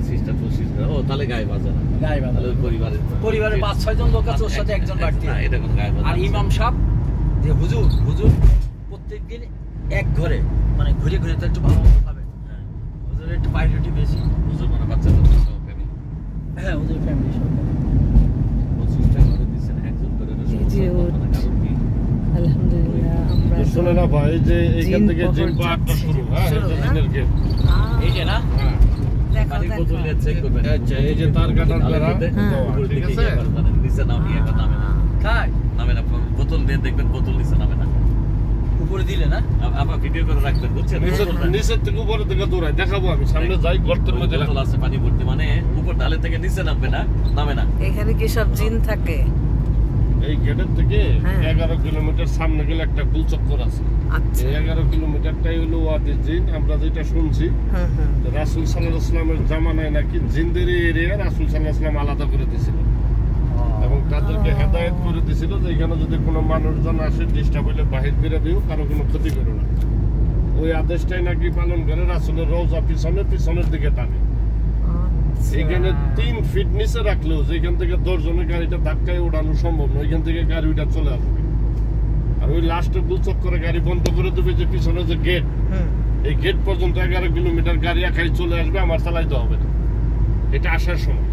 Sister ও তাহলে গায়ে বাজে না, গায়ে বাজে পরিবারের 5-6 জন লোক আছে, ওর সাথে একজন বাড়তি। এটা কোন গায়ে বাজে। আর ইমাম সাহেব যে হুজুর প্রত্যেকদিন এক ঘরে মানে ঘুরে ঘুরে তো একটু ভালো মতো খাবে। হুজুরের একটু প্রায়োরিটি বেশি। হুজুর মানে বাচ্চাদের সহ ফ্যামিলি। হ্যাঁ, হুজুর ফ্যামিলি সহ। সিস্টার করে দিচ্ছেন একজন করে, কারণ কি আলহামদুলিল্লাহ আমরা শুনে না ভাই যে এইখান থেকে জিম পার্কটা শুরু। হ্যাঁ, এই যে দিনের গেট, এই যে না পানি বোতল নিয়ে চেক করবেন। আচ্ছা, এই যে তার কাটার বেড়া উপরের ঠিক দিকে আছে। মানে নিচে নামে নামে না, তাই নামে না, বোতল দিয়ে দেখবেন বোতল নিচে নামে না। উপরে দিলে না আবার ভিডিও করে রাখবেন, বুঝছেন? নিচের থেকে উপরের দিকে দৌড়াই, দেখাবো আমি সামনে যাই, গর্তের মধ্যে বোতল আছে পানি ভর্তি, মানে উপর ঢালে থেকে নিচে নামবে না, নামে না। এখানে কি সব জিন থাকে? এই গেটের থেকে হ্যাঁ। 11 কিলোমিটার সামনে গেলে একটা গোল চক্কর আছে। আচ্ছা। এই 11 কিলোমিটারটাই হলো ওয়াদি জিন। আমরা যেটা শুনছি হুম হুম। রাসূল সাল্লাল্লাহু আলাইহি ওয়াসাল্লামের জামানায় নাকি জিনদের এরিয়া রাসূল সাল্লাল্লাহু আলাইহি ওয়াসাল্লাম আলাদা করে দিয়েছিল এবং তাদেরকে হেদায়েত করে দিয়েছিল যে এখানে যদি কোনো মানুষজন আসে ডিস্টার্ব হইলে বাহির করে দিও, কারো কোনো ক্ষতি করো না। ওই আদেশটাই নাকি পালন করে রাসূলের রওজা পিছনের দিকে টানে। এখানে 3 ফিট নিচে রাখলেও যেখান থেকে 10 জনের গাড়িটা ধাক্কায় ওঠানো সম্ভব নয়, ওইখান থেকে গাড়িটা চলে আসবে। আর ওই লাস্টে গোল চক্করে গাড়ি বন্ধ করে দেবে, যে পিছনে যে গেট, এই গেট পর্যন্ত 11 কিলোমিটার গাড়ি একাই চলে আসবে, আমার চালাইতে হবে না। এটা আসার সময়